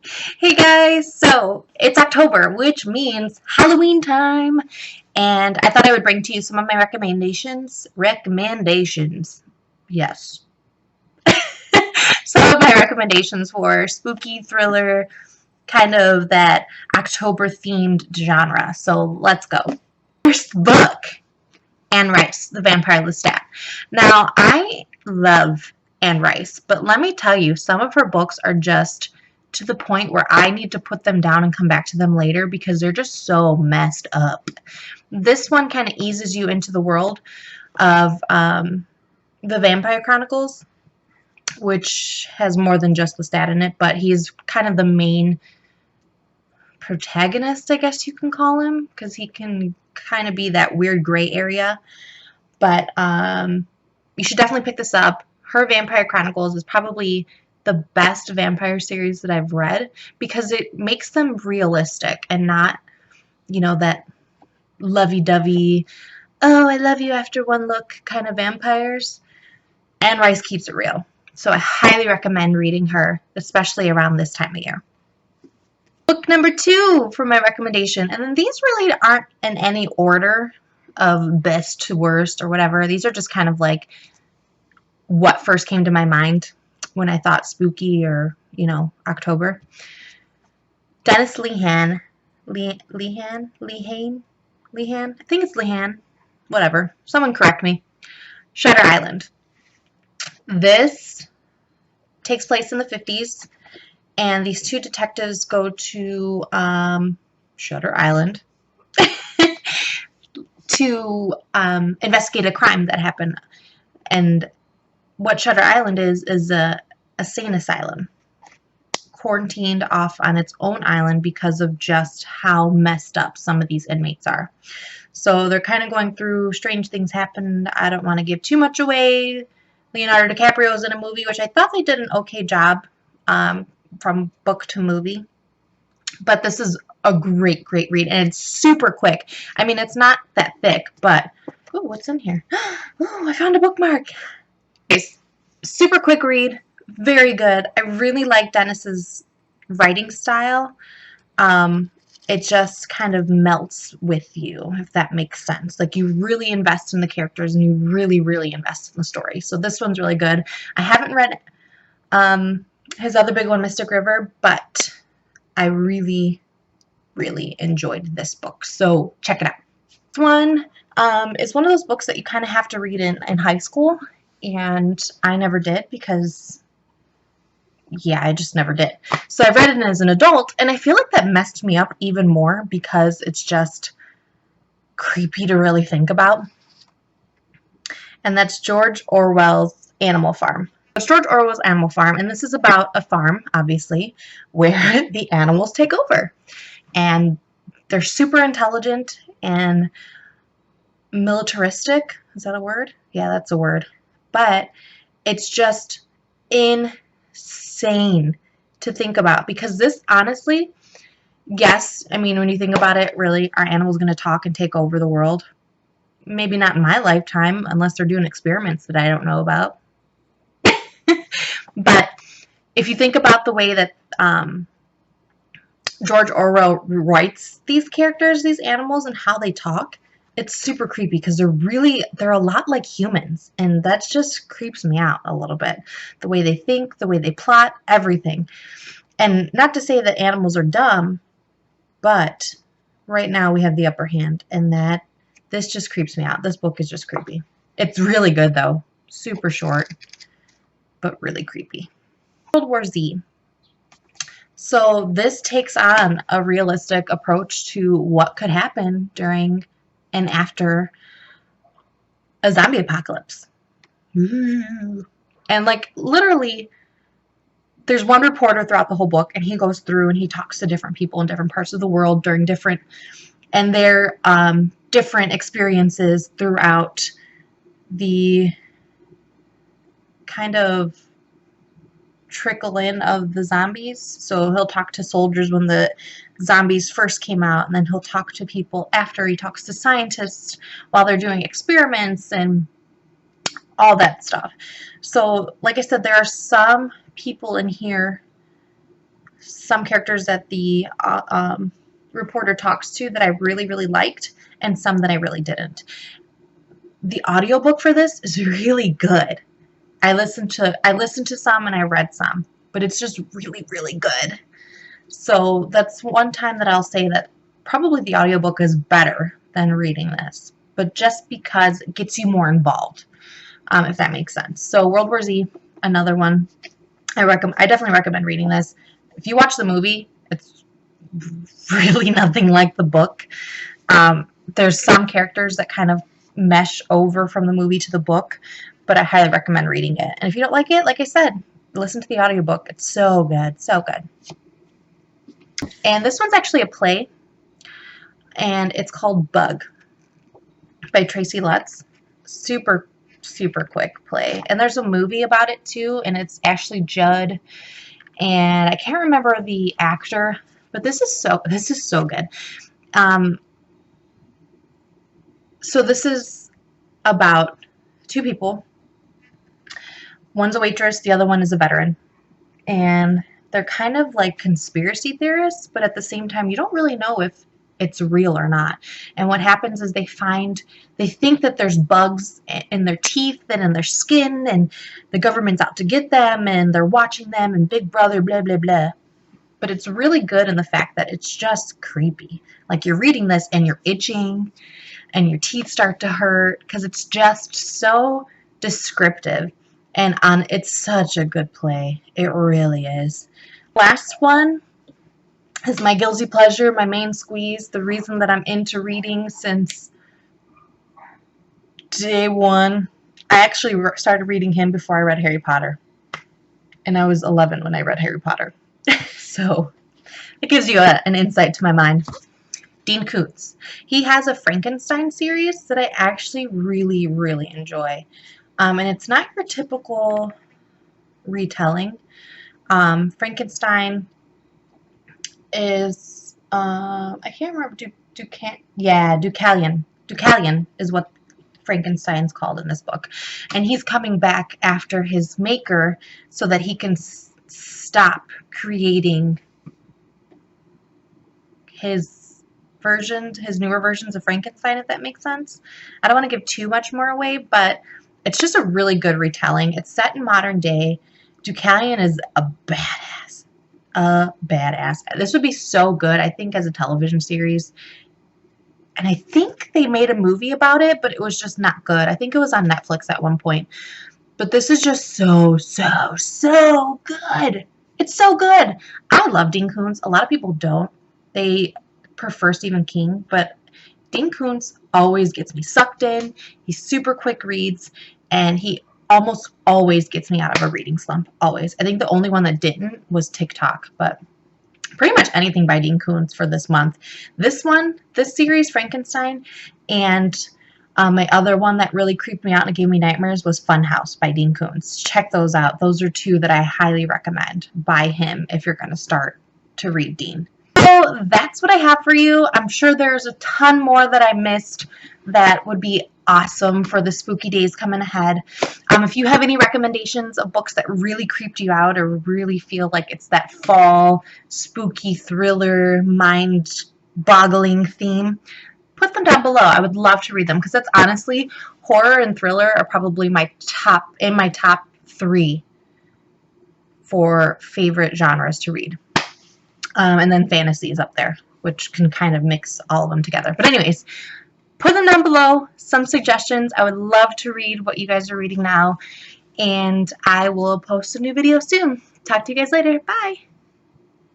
Hey guys, so it's October, which means Halloween time, and I thought I would bring to you some of my recommendations. Yes. Some of my recommendations for spooky thriller, kind of that October themed genre. So let's go. First book, Anne Rice, The Vampire Lestat. Now, I love Anne Rice, but let me tell you, some of her books are just to the point where I need to put them down and come back to them later because they're just so messed up. This one kind of eases you into the world of the Vampire Chronicles, which has more than just Lestat in it, but he's kind of the main protagonist, I guess you can call him, because he can kind of be that weird gray area. But you should definitely pick this up. Her Vampire Chronicles is probably the best vampire series that I've read because it makes them realistic and not, that lovey-dovey, oh, I love you after one look kind of vampires. Anne Rice keeps it real. So I highly recommend reading her, especially around this time of year. Book number 2 for my recommendation, and then these really aren't in any order of best to worst or whatever. These are just kind of like what first came to my mind when I thought spooky or, October. Dennis Lehane. Lehane? I think it's Lehane. Whatever. Someone correct me. Shutter Island. This takes place in the 50s, and these two detectives go to Shutter Island to investigate a crime that happened. And what Shutter Island is a sane asylum, quarantined off on its own island because of just how messed up some of these inmates are. So they're kind of going through strange things happened. I don't want to give too much away. Leonardo DiCaprio is in a movie, which I thought they did an okay job from book to movie. But this is a great, great read, and it's super quick. I mean, it's not that thick, but ooh, what's in here? Oh, I found a bookmark. It's super quick read, very good. I really like Dennis's writing style. It just kind of melts with you, if that makes sense. Like, you really invest in the characters and you really, really invest in the story. So this one's really good. I haven't read his other big one, Mystic River, but I really, really enjoyed this book. So check it out. This one is one of those books that you kind of have to read in high school, and I never did because yeah, I just never did. So I read it as an adult, and I feel like that messed me up even more because it's just creepy to really think about. And that's George Orwell's Animal Farm. It's George Orwell's Animal Farm, and this is about a farm, obviously, where the animals take over. And they're super intelligent and militaristic. Is that a word? Yeah, that's a word. But it's just insane to think about because this, honestly, yes, I mean, when you think about it, really, are animals going to talk and take over the world? Maybe not in my lifetime, unless they're doing experiments that I don't know about. But if you think about the way that George Orwell writes these characters, these animals, and how they talk, it's super creepy because they're a lot like humans, and that just creeps me out a little bit. The way they think, the way they plot, everything. And not to say that animals are dumb, but right now we have the upper hand, and that this just creeps me out. This book is just creepy. It's really good though. Super short, but really creepy. World War Z. So this takes on a realistic approach to what could happen during and after a zombie apocalypse. And like literally there's one reporter throughout the whole book, and he goes through and he talks to different people in different parts of the world during their different experiences throughout the kind of trickle in of the zombies. So he'll talk to soldiers when the zombies first came out, and then he'll talk to people after. He talks to scientists while they're doing experiments and all that stuff. So like I said, there are some people in here, some characters that the reporter talks to that I really, really liked, and some that I really didn't. The audiobook for this is really good. I listened to some and I read some, but it's just really, really good. So that's one time that I'll say that probably the audiobook is better than reading this, but just because it gets you more involved, if that makes sense. So World War Z, another one. I definitely recommend reading this. If you watch the movie, it's really nothing like the book. There's some characters that kind of mesh over from the movie to the book, but I highly recommend reading it. And if you don't like it, like I said, listen to the audiobook. It's so good, so good. And this one's actually a play, and it's called Bug by Tracy Letts. Super, super quick play. And there's a movie about it too, and it's Ashley Judd, and I can't remember the actor, but this is so good. So this is about two people. One's a waitress, the other one is a veteran. And they're kind of like conspiracy theorists, but at the same time, you don't really know if it's real or not. And what happens is they think that there's bugs in their teeth and in their skin, and the government's out to get them, and they're watching them, and Big Brother, blah, blah, blah. But it's really good in the fact that it's just creepy. Like, you're reading this and you're itching and your teeth start to hurt because it's just so descriptive. And it's such a good play. It really is. Last one is my guilty pleasure, my main squeeze, the reason that I'm into reading since day one. I actually started reading him before I read Harry Potter. And I was 11 when I read Harry Potter. So it gives you an insight to my mind. Dean Koontz. He has a Frankenstein series that I actually really, really enjoy. And it's not your typical retelling. Frankenstein is, I can't remember, Deucalion. Deucalion is what Frankenstein's called in this book. And he's coming back after his maker so that he can stop creating his newer versions of Frankenstein, if that makes sense. I don't want to give too much more away, but it's just a really good retelling. It's set in modern day. Deucalion is a badass. This would be so good, I think, as a television series. And I think they made a movie about it, but it was just not good. I think it was on Netflix at one point. But this is just so, so, so good. It's so good. I love Dean Koontz. A lot of people don't. They prefer Stephen King, but Dean Koontz always gets me sucked in. He super quick reads, and he almost always gets me out of a reading slump. Always. I think the only one that didn't was TikTok, but pretty much anything by Dean Koontz for this month. This series, Frankenstein, and my other one that really creeped me out and gave me nightmares was Funhouse by Dean Koontz. Check those out. Those are two that I highly recommend by him if you're going to start to read Dean. So that's what I have for you. I'm sure there's a ton more that I missed that would be awesome for the spooky days coming ahead. If you have any recommendations of books that really creeped you out or really feel like it's that fall, spooky thriller, mind-boggling theme, put them down below. I would love to read them because that's honestly, horror and thriller are probably my top 3 for favorite genres to read. And then fantasy is up there, which can kind of mix all of them together. But anyways, put them down below, some suggestions. I would love to read what you guys are reading now. And I will post a new video soon. Talk to you guys later. Bye.